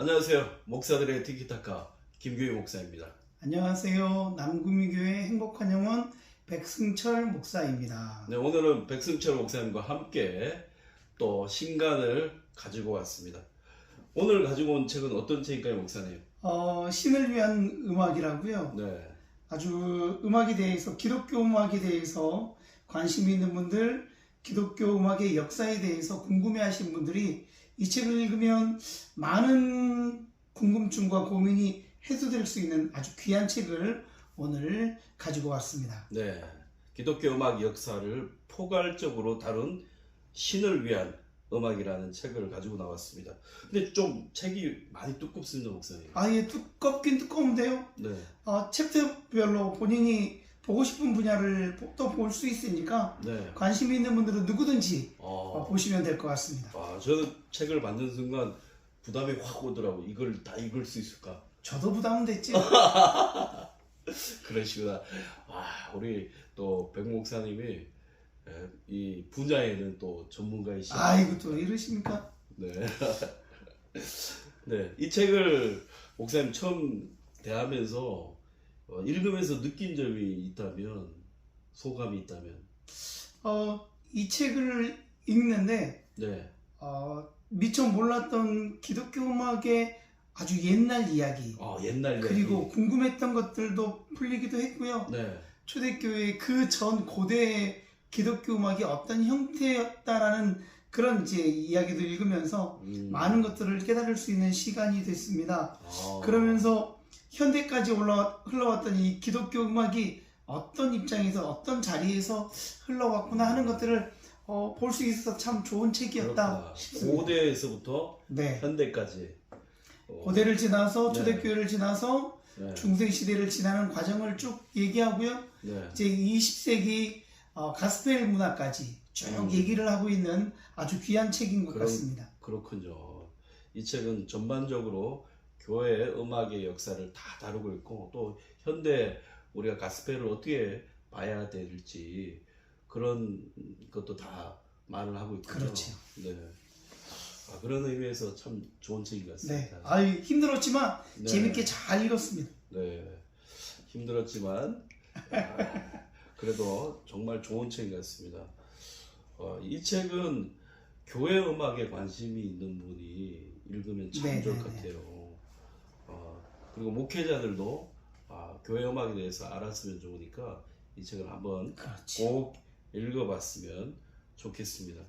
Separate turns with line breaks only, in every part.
안녕하세요. 목사들의 티키타카 김규희 목사입니다.
안녕하세요. 남구미교회 행복한 영혼 백승철 목사입니다.
네, 오늘은 백승철 목사님과 함께 또 신간을 가지고 왔습니다. 오늘 가지고 온 책은 어떤 책일까요, 목사님?
신을 위한 음악이라고요.
네,
아주 음악에 대해서, 기독교 음악에 대해서 관심이 있는 분들, 기독교 음악의 역사에 대해서 궁금해하시는 분들이 이 책을 읽으면 많은 궁금증과 고민이 해소될 수 있는 아주 귀한 책을 오늘 가지고 왔습니다.
네, 기독교 음악 역사를 포괄적으로 다룬 신을 위한 음악이라는 책을 가지고 나왔습니다. 근데 좀 책이 많이 두껍습니다, 목사님.
아예 두껍긴 두꺼운데요.
네,
챕터별로 본인이 보고 싶은 분야를 또 볼 수 있으니까
네.
관심 있는 분들은 누구든지
아,
보시면 될 것 같습니다.
저는 책을 받는 순간 부담이 확 오더라고. 이걸 다 읽을 수 있을까?
저도 부담은 됐죠.
그러시구나. 우리 또 백 목사님이 이 분야에는 또 전문가이시죠.
아이고 또 이러십니까?
네. 네. 이 책을 목사님 처음 대하면서 읽으면서 느낀 점이 있다면, 소감이 있다면.
이 책을 읽는데
네.
미처 몰랐던 기독교 음악의 아주 옛날 이야기,
옛날 이야기.
그리고 궁금했던 것들도 풀리기도 했고요.
네.
초대교회 그 전 고대 기독교 음악이 어떤 형태였다라는 그런 이제 이야기도 읽으면서 많은 것들을 깨달을 수 있는 시간이 됐습니다. 그러면서 현대까지 흘러왔던 이 기독교 음악이 어떤 입장에서 어떤 자리에서 흘러왔구나 하는 것들을 볼 수 있어서 참 좋은 책이었다
그렇구나.
싶습니다.
고대에서부터
네.
현대까지.
고대를 지나서
네.
초대교회를 지나서
네.
중세시대를 지나는 과정을 쭉 얘기하고요.
네.
이제 20세기 가스펠 문화까지 쭉 얘기를 하고 있는 아주 귀한 책인 것 같습니다.
그렇군요. 이 책은 전반적으로 교회 음악의 역사를 다 다루고 있고, 또 현대 우리가 가스펠을 어떻게 봐야 될지 그런 것도 다 말을 하고 있군요.
그렇죠.
네. 그런 의미에서 참 좋은 책인 것 같습니다.
네. 힘들었지만
네.
재밌게 잘 읽었습니다.
네. 힘들었지만 그래도 정말 좋은 책인 것 같습니다. 이 책은 교회 음악에 관심이 있는 분이 읽으면 참 좋을 것 같아요. 그리고 목회자들도 교회 음악에 대해서 알았으면 좋으니까 이 책을 한번 꼭 읽어봤으면 좋겠습니다.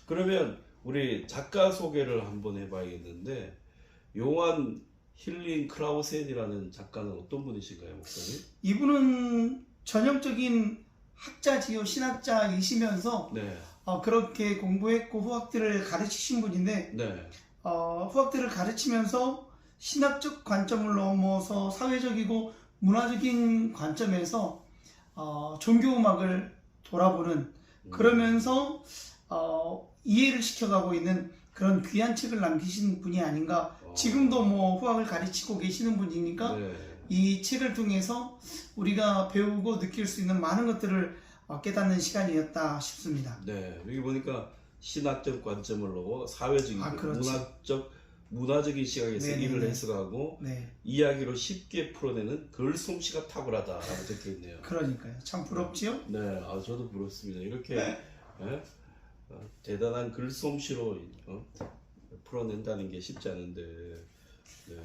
그러면 우리 작가 소개를 한번 해봐야겠는데, 요한 힐링 크라우센이라는 작가는 어떤 분이신가요, 목사님?
이분은 전형적인 학자지요, 신학자이시면서
네.
그렇게 공부했고 후학들을 가르치신 분인데,
네.
후학들을 가르치면서 신학적 관점을 넘어서 사회적이고 문화적인 관점에서 종교음악을 돌아보는, 그러면서 이해를 시켜가고 있는 그런 귀한 책을 남기신 분이 아닌가. 지금도 뭐 후학을 가르치고 계시는 분이니까
네.
이 책을 통해서 우리가 배우고 느낄 수 있는 많은 것들을 깨닫는 시간이었다 싶습니다.
네. 여기 보니까 신학적 관점을 놓고 사회적이고 문화적인 시각에서
네네네.
일을 해석하고
네,
이야기로 쉽게 풀어내는 글솜씨가 탁월하다라고 적혀있네요.
그러니까요. 참 부럽지요?
네, 저도 부럽습니다. 이렇게 대단한 글솜씨로 풀어낸다는 게 쉽지 않은데. 네.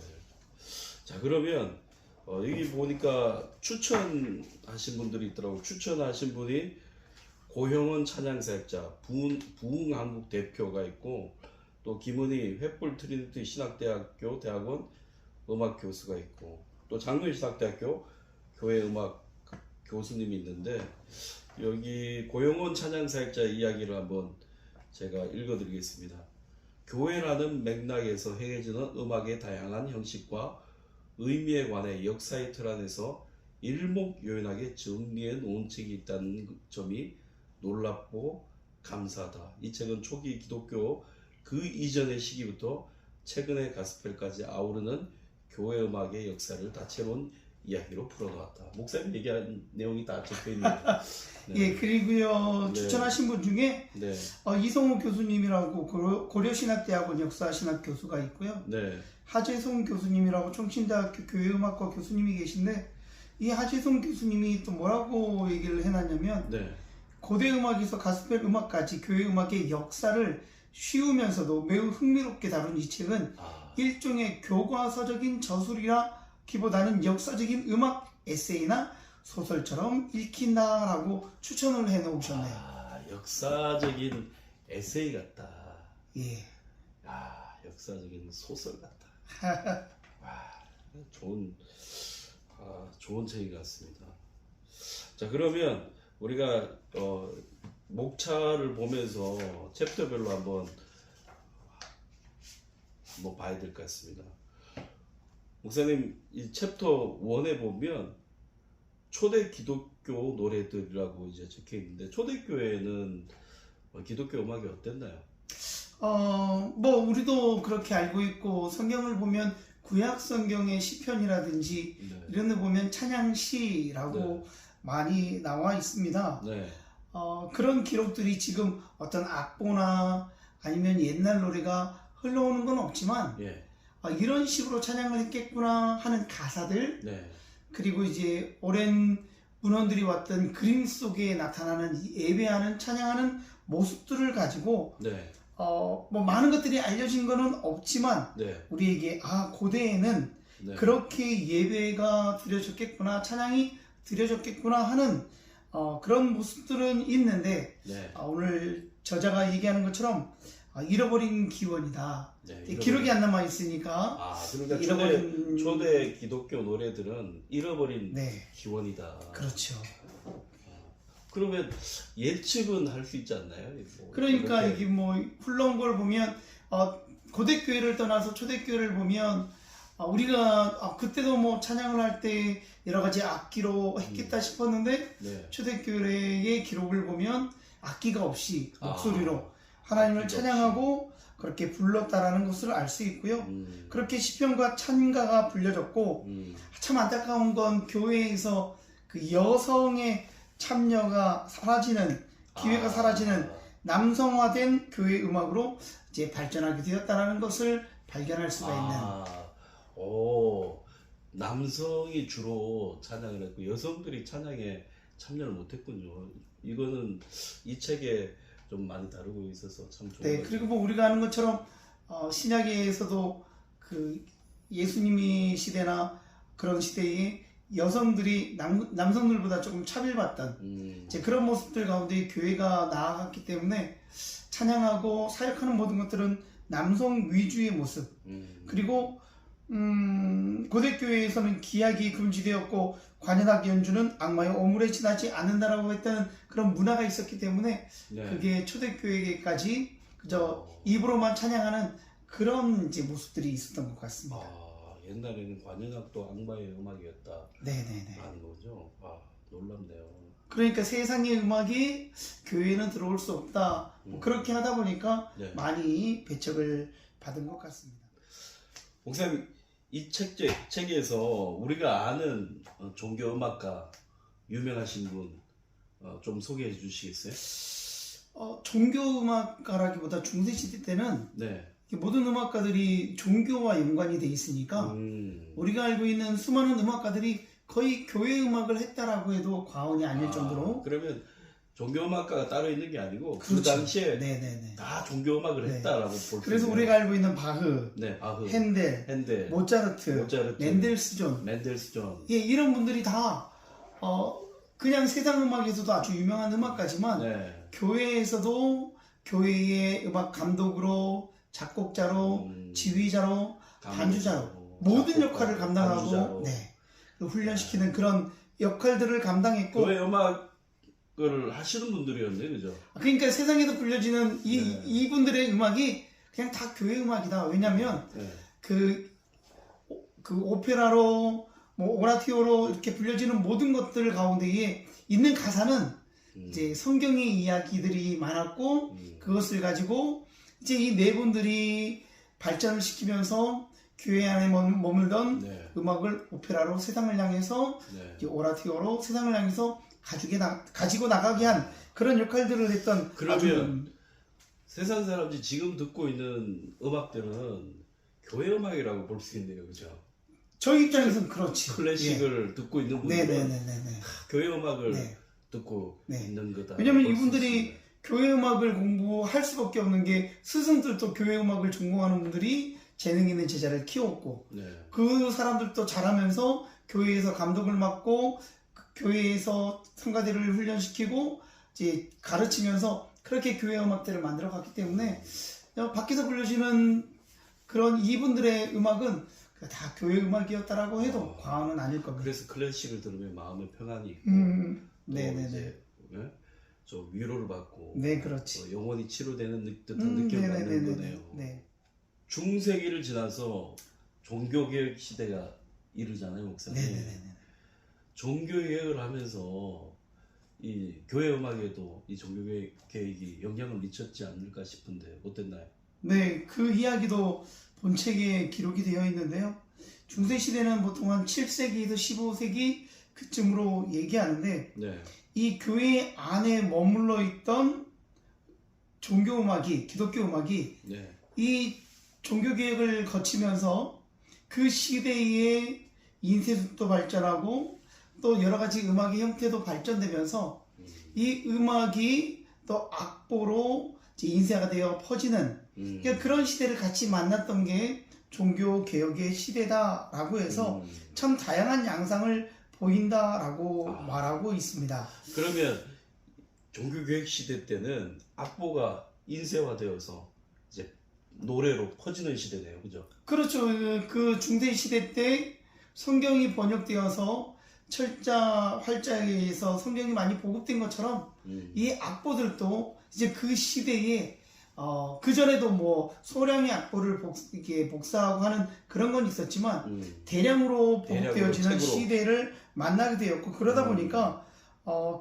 자, 그러면 여기 보니까 추천하신 분들이 있더라고요. 추천하신 분이 고형원 찬양사역자, 부흥한국 대표가 있고, 또 김은희 횃불 트리니티 신학대학교 대학원 음악 교수가 있고, 또 장로인 신학대학교 교회 음악 교수님이 있는데, 여기 고영원 찬양사역자 이야기를 한번 제가 읽어드리겠습니다. 교회라는 맥락에서 행해지는 음악의 다양한 형식과 의미에 관해 역사의 틀 안에서 일목요연하게 정리해 놓은 책이 있다는 점이 놀랍고 감사하다. 이 책은 초기 기독교 그 이전의 시기부터 최근의 가스펠까지 아우르는 교회 음악의 역사를 다채로운 이야기로 풀어놓았다. 목사님 얘기한 내용이 다 적혀 있네요. 네.
예, 그리고요
네.
추천하신 분 중에
네.
이성호 교수님이라고 고려신학대학원 역사신학 교수가 있고요.
네.
하재송 교수님이라고 총신대학교 교회음악과 교수님이 계신데 이 하재송 교수님이 또 뭐라고 얘기를 해놨냐면
네.
고대 음악에서 가스펠 음악까지 교회 음악의 역사를 쉬우면서도 매우 흥미롭게 다룬 이 책은 일종의 교과서적인 저술이라기보다는 역사적인 음악 에세이나 소설처럼 읽힌다라고 추천을 해놓으셨네요.
역사적인 에세이 같다.
예.
역사적인 소설 같다. 좋은 책인 것 같습니다. 자, 그러면 우리가 목차를 보면서 챕터별로 한번 봐야 될 것 같습니다. 목사님, 이 챕터 1에 보면 초대 기독교 노래들이라고 이제 적혀 있는데 초대교회는 기독교 음악이 어땠나요?
우리도 그렇게 알고 있고 성경을 보면 구약 성경의 시편이라든지
네.
이런 데 보면 찬양시라고
네.
많이 나와 있습니다.
네.
그런 기록들이 지금 어떤 악보나 아니면 옛날 노래가 흘러오는 건 없지만
예.
이런 식으로 찬양을 했겠구나 하는 가사들
네.
그리고 이제 오랜 문헌들이 왔던 그림 속에 나타나는 이 예배하는 찬양하는 모습들을 가지고
네.
많은 것들이 알려진 거는 없지만
네.
우리에게 고대에는
네.
그렇게 예배가 드려졌겠구나 찬양이 드려졌겠구나 하는 그런 모습들은 있는데
네.
오늘 저자가 얘기하는 것처럼 잃어버린 기원이다.
네.
기록이 안 남아 있으니까
그러니까
잃어버린
초대 기독교 노래들은 잃어버린
네.
기원이다.
그렇죠.
그러면 예측은 할 수 있지 않나요?
그러니까
이렇게.
이게 흘러온 걸 보면 고대 교회를 떠나서 초대 교회를 보면 우리가 그때도 찬양을 할 때 여러 가지 악기로 했겠다 싶었는데
네.
초대 교회의 기록을 보면 악기가 없이 목소리로 하나님을
악기가
찬양하고 그렇게 불렀다라는 것을 알 수 있고요. 그렇게 시편과 찬가가 불려졌고 참 안타까운 건 교회에서 그 여성의 참여가 사라지는 기회가 사라지는 남성화된 교회 음악으로 이제 발전하게 되었다는 것을 발견할 수가 있는.
남성이 주로 찬양을 했고 여성들이 찬양에 참여를 못했군요. 이거는 이 책에 좀 많이 다루고 있어서 참 좋은
네, 그리고 우리가 아는 것처럼 신약에서도 그 예수님이 시대나 그런 시대에 여성들이 남성들보다 조금 차별받던 이제 그런 모습들 가운데 교회가 나아갔기 때문에 찬양하고 사역하는 모든 것들은 남성 위주의 모습 그리고 고대 교회에서는 기악이 금지되었고 관현악 연주는 악마의 오물에 지나지 않는다라고 했다는 그런 문화가 있었기 때문에
네.
그게 초대 교회까지 그저 입으로만 찬양하는 그런 이제 모습들이 있었던 것 같습니다.
옛날에는 관현악도 악마의 음악이었다.
네네네.
하는 거죠. 놀랍네요.
그러니까 세상의 음악이 교회에는 들어올 수 없다. 그렇게 하다 보니까
네.
많이 배척을 받은 것 같습니다.
목사님, 이 책에서 우리가 아는 종교 음악가 유명하신 분 좀 소개해 주시겠어요?
종교 음악가라기보다 중세시대 때는
네.
모든 음악가들이 종교와 연관이 돼 있으니까 우리가 알고 있는 수많은 음악가들이 거의 교회 음악을 했다라고 해도 과언이 아닐 정도로.
그러면 종교 음악가가 따로 있는 게 아니고
그렇죠.
그 당시에
네네네.
다 종교 음악을
네.
했다라고 볼 수 있어요.
그래서 우리가 알고 있는 바흐,
네, 바흐,
핸델, 모차르트, 맨델스존, 이런 분들이 다 그냥 세상 음악에서도 아주 유명한 음악가지만
네.
교회에서도 교회의 음악 감독으로 작곡자로 지휘자로 반주자로 모든 역할을 감당하고 훈련시키는 그런 역할들을 감당했고
교회 음악을 하시는 분들이었네, 그죠?
그러니까 세상에서 불려지는 이분들의 음악이 그냥 다 교회 음악이다. 왜냐하면 그 오페라로 오라티오로 이렇게 불려지는 모든 것들 가운데에 있는 가사는 이제 성경의 이야기들이 많았고 그것을 가지고 이제 이 네 분들이 발전을 시키면서 교회 안에 머물던
네.
음악을 오페라로 세상을 향해서
네.
이제 오라티오로 세상을 향해서 가지고 나가게 한 그런 역할들을 했던
그러면 세상 사람들이 지금 듣고 있는 음악들은 교회 음악이라고 볼 수 있네요, 그죠?
저희 입장에서는 그렇지.
클래식을 듣고 있는 분들은
네네네네.
교회 음악을
네.
듣고
네.
있는 거다.
왜냐면
볼수
이분들이
있습니다.
교회 음악을 공부할 수밖에 없는 게 스승들도 교회 음악을 전공하는 분들이 재능 있는 제자를 키웠고
네.
그 사람들도 자라면서 교회에서 감독을 맡고 교회에서 성가대를 훈련시키고 이제 가르치면서 그렇게 교회 음악들을 만들어 갔기 때문에 밖에서 불려지는 그런 이분들의 음악은 다 교회 음악이었다라고 해도 과언은 아닐 겁니다.
그래서 클래식을 들으면 마음의 평안이 있고 또
네네네.
이제 좀 위로를 받고
네, 그렇지.
영혼이 치료되는 듯한 느낌을 받는 거네요.
네.
중세기를 지나서 종교개혁 시대가 이르잖아요, 목사님.
네네네.
종교개혁을 하면서 이 교회 음악에도 이 종교개혁이 영향을 미쳤지 않을까 싶은데 어땠나요?
네, 그 이야기도 본책에 기록이 되어 있는데요. 중세 시대는 보통 한 7세기에서 15세기 그쯤으로 얘기하는데
네.
이 교회 안에 머물러 있던 종교 음악이 기독교 음악이
네.
이 종교 개혁을 거치면서 그 시대의 인쇄술도 발전하고 또 여러 가지 음악의 형태도 발전되면서 이 음악이 또 악보로 이제 인쇄가 되어 퍼지는 그러니까 그런 시대를 같이 만났던 게 종교 개혁의 시대다라고 해서 참 다양한 양상을 보인다라고 말하고 있습니다.
그러면 종교개혁 시대 때는 악보가 인쇄화되어서 이제 노래로 퍼지는 시대네요, 그죠?
그렇죠. 그 중세 시대 때 성경이 번역되어서 철자, 활자에 의해서 성경이 많이 보급된 것처럼 이 악보들도 이제 그 시대에 그 전에도 뭐 소량의 악보를 이렇게 복사하고 하는 그런 건 있었지만 대량으로 보급되어지는 시대를 만나게 되었고 그러다 보니까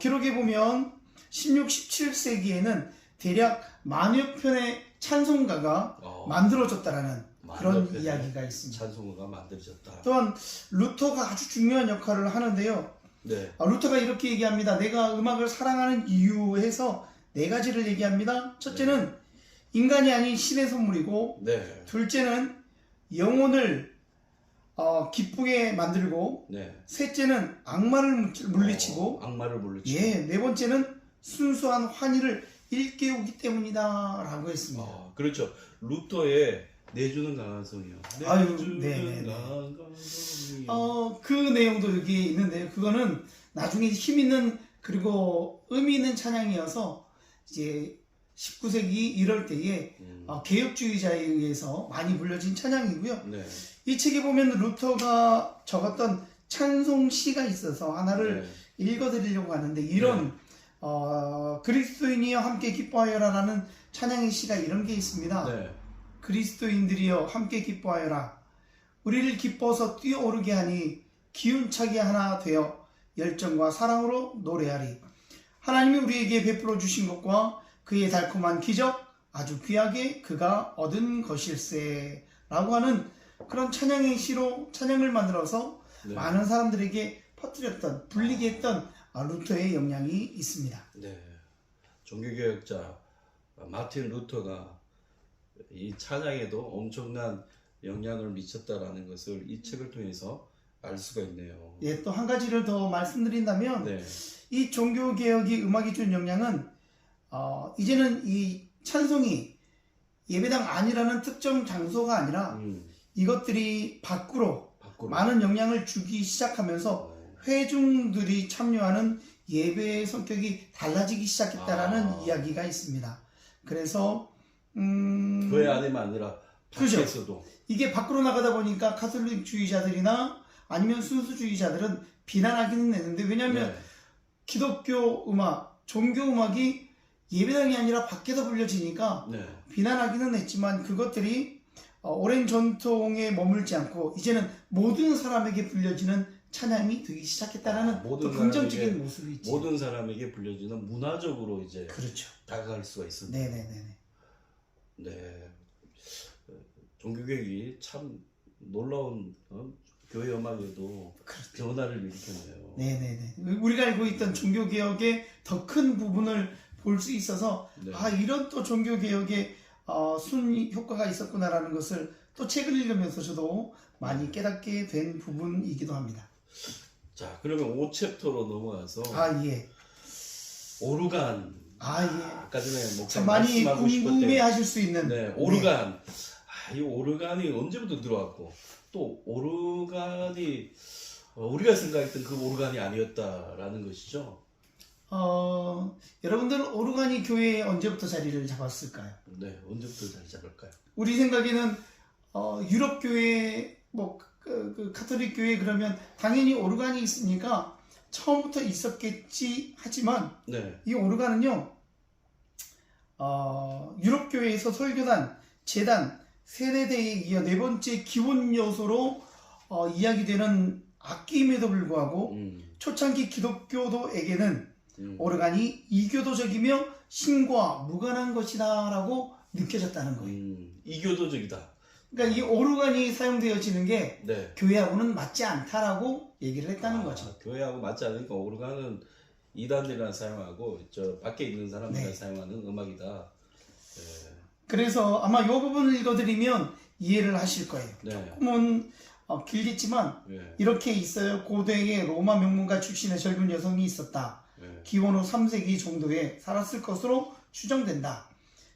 기록에 보면 16, 17세기에는 대략 만여 편의 찬송가가 만들어졌다라는 그런 이야기가 있습니다.
찬송가가 만들어졌다.
또한 루터가 아주 중요한 역할을 하는데요.
네.
루터가 이렇게 얘기합니다. 내가 음악을 사랑하는 이유에서 네 가지를 얘기합니다. 첫째는 인간이 아닌 신의 선물이고
네.
둘째는 영혼을 기쁘게 만들고
네.
셋째는 악마를 물리치고
악마를 물리치고
네 번째는 순수한 환희를 일깨우기 때문이다 라고 했습니다.
그렇죠. 루터의 내주는 강한성이요.
아유,
내주는
네네네.
강한성이요.
그 내용도 여기 있는데요. 그거는 나중에 힘 있는 그리고 의미 있는 찬양이어서 이제 19세기 이럴 때에 개혁주의자에 의해서 많이 불려진 찬양이고요.
네.
이 책에 보면 루터가 적었던 찬송시가 있어서 하나를 읽어드리려고 하는데 이런 그리스도인이여 함께 기뻐하여라라는 찬양의 시가 이런 게 있습니다.
네.
그리스도인들이여 함께 기뻐하여라. 우리를 기뻐서 뛰어오르게 하니 기운차게 하나 되어 열정과 사랑으로 노래하리. 하나님이 우리에게 베풀어 주신 것과 그의 달콤한 기적 아주 귀하게 그가 얻은 것일세 라고 하는 그런 찬양의 시로 찬양을 만들어서 많은 사람들에게 퍼뜨렸던 불리게 했던 루터의 영향이 있습니다.
네. 종교개혁자 마틴 루터가 이 찬양에도 엄청난 영향을 미쳤다라는 것을 이 책을 통해서 알 수가 있네요.
예, 또 한 가지를 더 말씀드린다면
네.
이 종교개혁이 음악이 준 영향은 이제는 이 찬송이 예배당 아니라는 특정 장소가 아니라 이것들이 밖으로 많은 영향을 주기 시작하면서 회중들이 참여하는 예배의 성격이 달라지기 시작했다라는 이야기가 있습니다. 그래서
교회 안에만 아니라 밖에서도
이게 밖으로 나가다 보니까 가톨릭주의자들이나 아니면 순수주의자들은 비난하기는 했는데 왜냐하면 기독교 음악, 종교 음악이 예배당이 아니라 밖에서 불려지니까 비난하기는 했지만 그것들이 오랜 전통에 머물지 않고 이제는 모든 사람에게 불려지는 찬양이 되기 시작했다라는 또 긍정적인 모습이 있죠.
모든 사람에게 불려지는 문화적으로 이제
그렇죠.
다가갈 수가 있습니다.
네네네.
네. 종교개혁이 참 놀라운 교회 음악에도
그렇죠.
변화를 일으켰네요.
네네네. 우리가 알고 있던 종교개혁의 더 큰 부분을 볼 수 있어서
네.
이런 또 종교개혁의 순 효과가 있었구나라는 것을 또 책을 읽으면서 저도 많이 깨닫게 된 부분이기도 합니다.
자, 그러면 5챕터로 넘어가서
예.
오르간.
예.
아까 전에
참
목사님
많이
말씀하고 싶었던
궁금해하실 수 있는.
네, 오르간. 이 오르간이 언제부터 들어왔고 또 오르간이 우리가 생각했던 그 오르간이 아니었다라는 것이죠.
여러분들 오르간이 교회에 언제부터 자리를 잡았을까요?
네, 언제부터 자리 잡을까요?
우리 생각에는 유럽 교회 그 카톨릭 교회 그러면 당연히 오르간이 있으니까 처음부터 있었겠지 하지만
네,
이 오르간은요 유럽 교회에서 설교단, 제단, 세례대에 이어 네 번째 기본 요소로 이야기되는 악기임에도 불구하고 초창기 기독교도에게는 오르간이 이교도적이며 신과 무관한 것이다라고 느껴졌다는 거예요.
이교도적이다.
그러니까 이 오르간이 사용되어지는 게
네.
교회하고는 맞지 않다라고 얘기를 했다는 거죠.
교회하고 맞지 않으니까 오르간은 이단들이나 사용하고 저 밖에 있는 사람들이
네.
사용하는 음악이다. 네.
그래서 아마 이 부분을 읽어드리면 이해를 하실 거예요.
네.
조금은 길겠지만
네.
이렇게 있어요. 고대의 로마 명문가 출신의 젊은 여성이 있었다.
네.
기원 후 3세기 정도에 살았을 것으로 추정된다.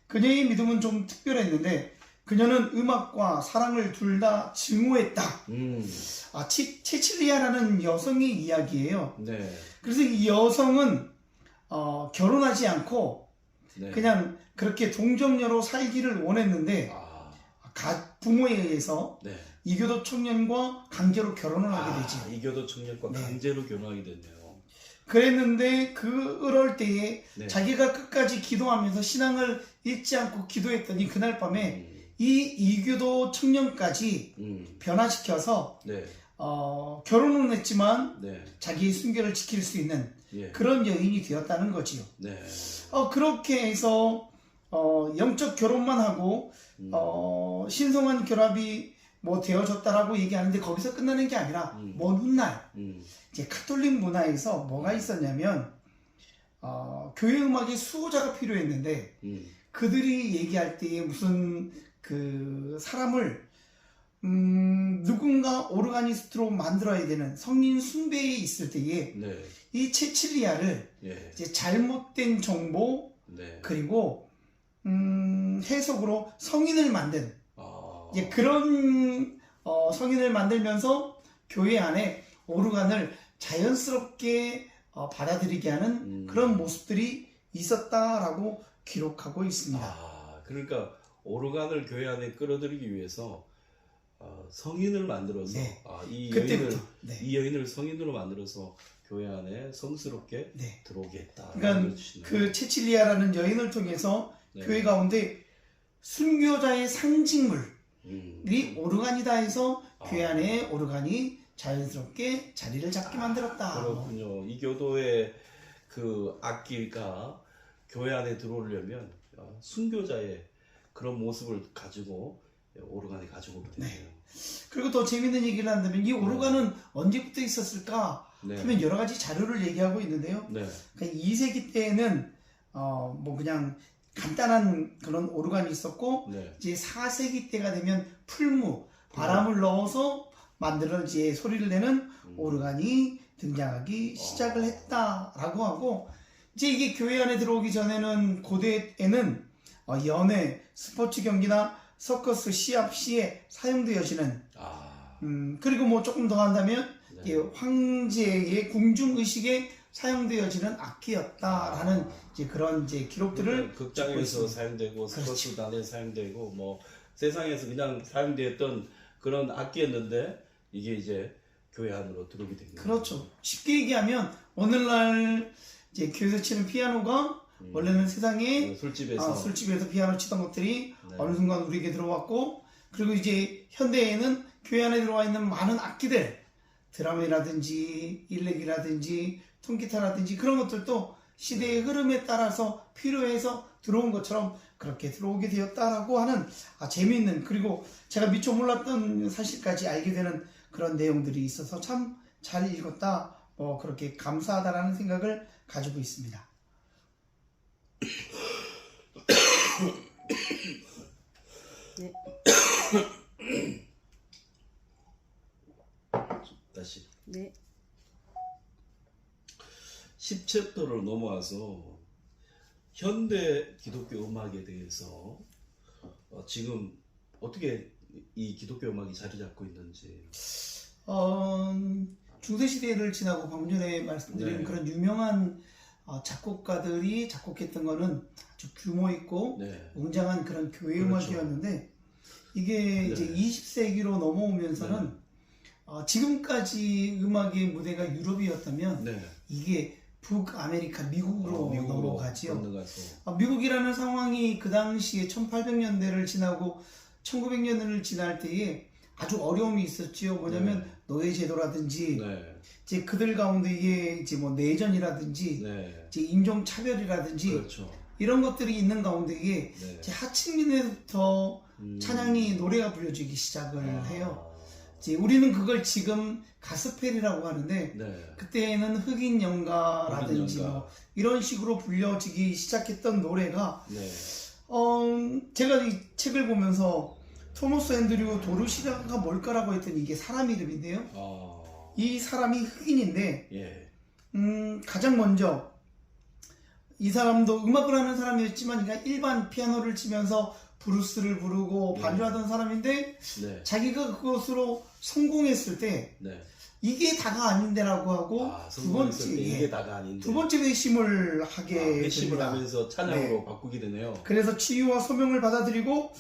그녀의 믿음은 좀 특별했는데 그녀는 음악과 사랑을 둘 다 증오했다. 체칠리아라는 여성의 이야기예요.
네.
그래서 이 여성은 결혼하지 않고
네.
그냥 그렇게 동정녀로 살기를 원했는데 부모에 의해서
네.
이교도 청년과 강제로 결혼을 하게 되지.
이교도 청년과
네.
강제로 결혼하게 됐네요.
그랬는데 그럴 때에
네.
자기가 끝까지 기도하면서 신앙을 잊지 않고 기도했더니 그날 밤에 이 이교도 청년까지 변화시켜서
네.
결혼은 했지만
네.
자기의 순결을 지킬 수 있는
예.
그런 여인이 되었다는 거지요.
네.
그렇게 해서 영적 결혼만 하고 신성한 결합이 되어졌다라고 얘기하는데 거기서 끝나는 게 아니라 먼 훗날 이제 카톨릭 문화에서 뭐가 있었냐면 교회 음악의 수호자가 필요했는데 그들이 얘기할 때에 무슨 그 사람을 누군가 오르가니스트로 만들어야 되는 성인 숭배에 있을 때에
네.
이 체칠리아를
예.
이제 잘못된 정보
네.
그리고 해석으로 성인을 만든 이제
아.
그런 성인을 만들면서 교회 안에 오르간을 자연스럽게 받아들이게 하는 그런 모습들이 있었다라고 기록하고 있습니다.
그러니까 오르간을 교회 안에 끌어들이기 위해서 성인을 만들어서
네.
이
네.
여인을 성인으로 만들어서 교회 안에 성스럽게
네.
들어오게 했다.
그러니까 그 체칠리아라는 여인을 통해서
네.
교회 가운데 순교자의 상징물이 오르간이다 해서 교회 안에 오르간이 자연스럽게 자리를 잡게 만들었다.
그렇군요. 이 교도의 그 악기가 교회 안에 들어오려면 순교자의 그런 모습을 가지고 오르간이 가지고 오게 되네요.
네. 그리고 더 재밌는 얘기를 한다면 이 오르간은 언제부터 있었을까
네.
하면 여러 가지 자료를 얘기하고 있는데요.
네.
그러니까 2세기 때에는 그냥 간단한 그런 오르간이 있었고
네.
이제 4세기 때가 되면 풀무, 바람을 넣어서 만들어 이제 소리를 내는 오르간이 등장하기 시작을 했다라고 하고 이제 이게 교회 안에 들어오기 전에는 고대에는 연회, 스포츠 경기나 서커스, 시합 시에 사용되어지는 그리고 조금 더 한다면
네.
황제의 궁중 의식에 사용되어지는 악기였다라는 이제 그런 이제 기록들을
극장에서 사용되고 스포츠단에 사용되고 뭐 세상에서 그냥 사용되었던 그런 악기였는데 이게 이제 교회 안으로 들어오게 된 거예요.
그렇죠. 쉽게 얘기하면 오늘날 이제 교회에서 치는 피아노가 원래는 세상에 술집에서 피아노 치던 것들이
네.
어느 순간 우리에게 들어왔고 그리고 이제 현대에는 교회 안에 들어와 있는 많은 악기들 드럼이라든지 일렉이라든지 통기타라든지 그런 것들도 시대의 흐름에 따라서 필요해서 들어온 것처럼 그렇게 들어오게 되었다라고 하는 재미있는, 그리고 제가 미처 몰랐던 사실까지 알게 되는 그런 내용들이 있어서 참 잘 읽었다, 그렇게 감사하다라는 생각을 가지고 있습니다.
네.
다시
네.
10챕터를 넘어와서 현대 기독교 음악에 대해서 지금 어떻게 이 기독교 음악이 자리 잡고 있는지.
중세시대를 지나고 방금 전에 말씀드린
네.
그런 유명한 작곡가들이 작곡했던 거는 아주 규모 있고
네.
웅장한 그런 교회
그렇죠.
음악이었는데, 이게 이제
네.
20세기로 넘어오면서는 지금까지 음악의 무대가 유럽이었다면
네.
이게 북아메리카 미국으로 넘어가지요.
건너가서.
미국이라는 상황이 그 당시에 1800년대를 지나고 1900년대를 지날 때에 아주 어려움이 있었지요. 뭐냐면
네.
노예제도라든지
네.
이제 그들 가운데에 이제 뭐 내전이라든지
네.
이제 인종차별이라든지
그렇죠.
이런 것들이 있는 가운데에
네.
이제 하층민에부터 찬양이 노래가 불려지기 시작을 해요. 이제 우리는 그걸 지금 가스펠이라고 하는데,
네.
그때는 흑인 연가라든지
흑인 연가.
뭐 이런 식으로 불려지기 시작했던 노래가,
네.
제가 이 책을 보면서 토머스 앤드류 도르시라가 뭘까라고 했더니 이게 사람 이름인데요. 이 사람이 흑인인데,
예.
가장 먼저 이 사람도 음악을 하는 사람이었지만, 그러니까 일반 피아노를 치면서 브루스를 부르고 반주하던 사람인데,
네.
자기가 그것으로 성공했을 때
네.
이게 다가 아닌데라고 하고 두 번째,
이게 다가 아닌데.
두 번째 회심을 하게
회심을
됩니다.
하면서 찬양으로 바꾸게 되네요.
그래서 치유와 소명을 받아들이고,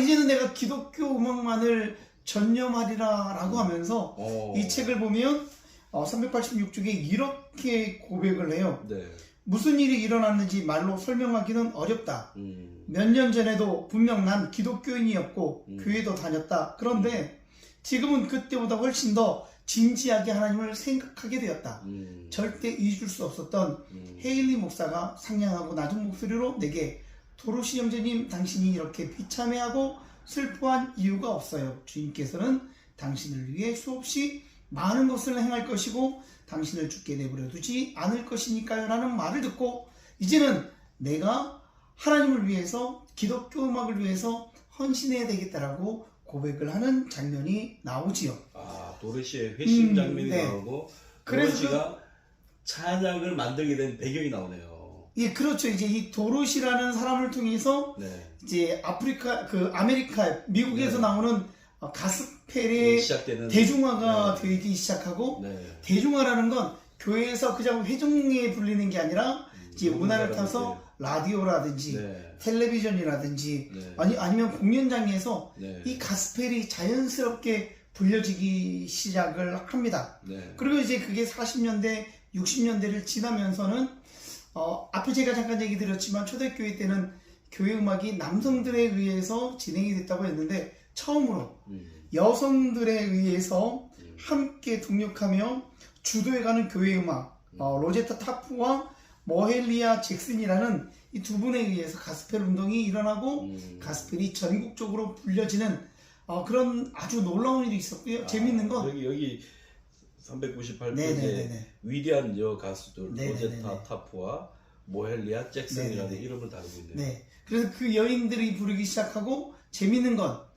이제는 내가 기독교 음악만을 전념하리라라고 하면서 이 책을 보면 386쪽에 이렇게 고백을 해요.
네.
무슨 일이 일어났는지 말로 설명하기는 어렵다. 몇 년 전에도 분명 난 기독교인이었고 교회도 다녔다. 그런데 지금은 그때보다 훨씬 더 진지하게 하나님을 생각하게 되었다. 절대 잊을 수 없었던 헤일리 목사가 상냥하고 낮은 목소리로 내게, 도로시 형제님, 당신이 이렇게 비참해하고 슬퍼한 이유가 없어요. 주님께서는 당신을 위해 수없이 많은 것을 행할 것이고 당신을 죽게 내버려 두지 않을 것이니까요 라는 말을 듣고, 이제는 내가 하나님을 위해서, 기독교 음악을 위해서 헌신해야 되겠다라고 고백을 하는 장면이 나오지요.
도르시의 회심 장면이
네.
나오고,
그래서
도르시가 찬양을 만들게 된 배경이 나오네요.
예, 그렇죠. 이제 이 도로시라는 사람을 통해서
네.
이제 아메리카, 미국에서
네.
나오는 가스펠의
시작되는
대중화가
네.
되기 시작하고,
네.
대중화라는 건 교회에서 그냥 회중에 불리는 게 아니라 이제
모든
문화를
사람들이,
타서 라디오라든지
네.
텔레비전이라든지
네.
아니면 공연장에서
네.
이 가스펠이 자연스럽게 불려지기 시작을 합니다.
네.
그리고 이제 그게 40년대, 60년대를 지나면서는 앞에 제가 잠깐 얘기 드렸지만 초대교회 때는 교회 음악이 남성들에 의해서 진행이 됐다고 했는데, 처음으로 여성들에 의해서 함께 동력하며 주도해가는 교회 음악, 로제타 타프와 머헬리아 잭슨이라는 이 두 분에 의해서 가스펠 운동이 일어나고 가스펠이 전국적으로 불려지는 그런 아주 놀라운 일이 있었고요. 재밌는 건
여기 398페이지에
네네네네.
위대한 여 가수들
네네네네.
로제타 타프와 모헬리아 잭슨이라는
네네네.
이름을 다루고 있네요.
네. 그래서 그 여인들이 부르기 시작하고, 재밌는 건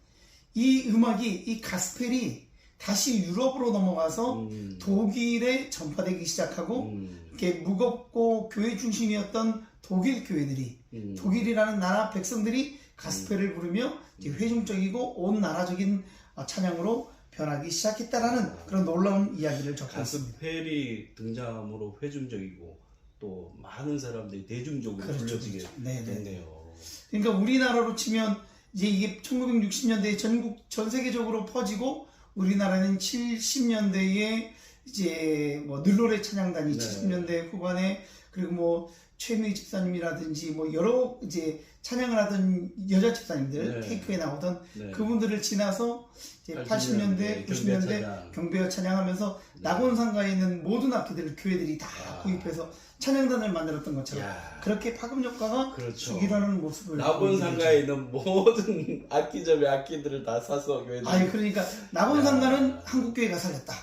이 음악이, 이 가스펠이 다시 유럽으로 넘어가서 독일에 전파되기 시작하고, 이렇게 무겁고 교회 중심이었던 독일 교회들이, 독일이라는 나라 백성들이 가스펠을 부르며 이제 회중적이고 온 나라적인 찬양으로 변하기 시작했다라는 그런 놀라운 이야기를 적고 있습니다.
가스펠이 등장함으로 회중적이고 또 많은 사람들이 대중적으로
그렇죠,
불려지게
그렇죠. 네네.
됐네요.
그러니까 우리나라로 치면 이제 이게 1960년대에 전 세계적으로 퍼지고, 우리나라는 70년대에 이제 뭐 늘노래 찬양단이
네.
70년대 후반에, 그리고 뭐 최미 집사님이라든지 뭐 여러 이제 찬양을 하던 여자 집사님들
네.
케이크에 나오던
네.
그분들을 지나서 이제 80년대, 90년대 경배어 찬양하면서
네.
낙원상가에 있는 모든 악기들을 교회들이 다
아.
구입해서 찬양단을 만들었던 것처럼
야.
그렇게 파급 효과가
그렇죠.
일어나는 모습을
낙원상가에 있는 모든 악기점의 악기들을 다 사서 교회들.
아니 그러니까 낙원상가는
야.
한국교회가 살렸다.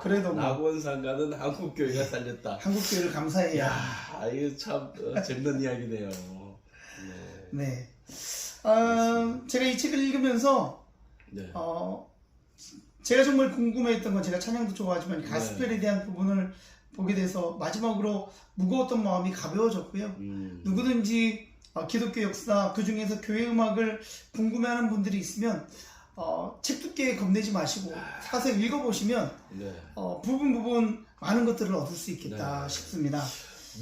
그래도 뭐
낙원상가는 한국교회가 살렸다.
한국교회를 감사해야.
야, 이거 참 재밌는 이야기네요. 네.
네. 제가 이 책을 읽으면서
네.
제가 정말 궁금했던 건 제가 찬양도 좋아하지만
네.
가스펠에 대한 부분을 보게 돼서 마지막으로 무거웠던 마음이 가벼워졌고요. 누구든지 기독교 역사 그 중에서 교회 음악을 궁금해하는 분들이 있으면 책 두께 겁내지 마시고 사서 읽어보시면
네.
부분 많은 것들을 얻을 수 있겠다
네.
싶습니다.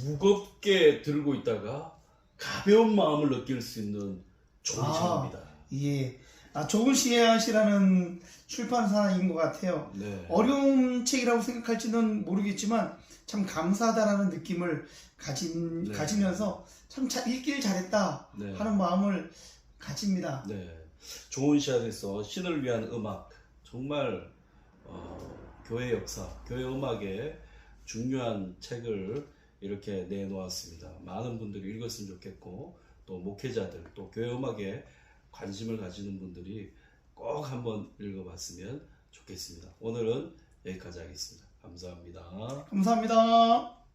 무겁게 들고 있다가 가벼운 마음을 느낄 수 있는 좋은 책입니다.
예. 좋은 씨앗이라는 출판사인 것 같아요.
네.
어려운 책이라고 생각할지는 모르겠지만 참 감사하다라는 느낌을 가지면서 참 읽기를 잘했다
네.
하는 마음을 가집니다.
네. 좋은 씨앗에서 신을 위한 음악 정말 교회 역사, 교회 음악의 중요한 책을 이렇게 내놓았습니다. 많은 분들이 읽었으면 좋겠고 또 목회자들 또 교회 음악에 관심을 가지는 분들이 꼭 한번 읽어봤으면 좋겠습니다. 오늘은 여기까지 하겠습니다. 감사합니다.
감사합니다.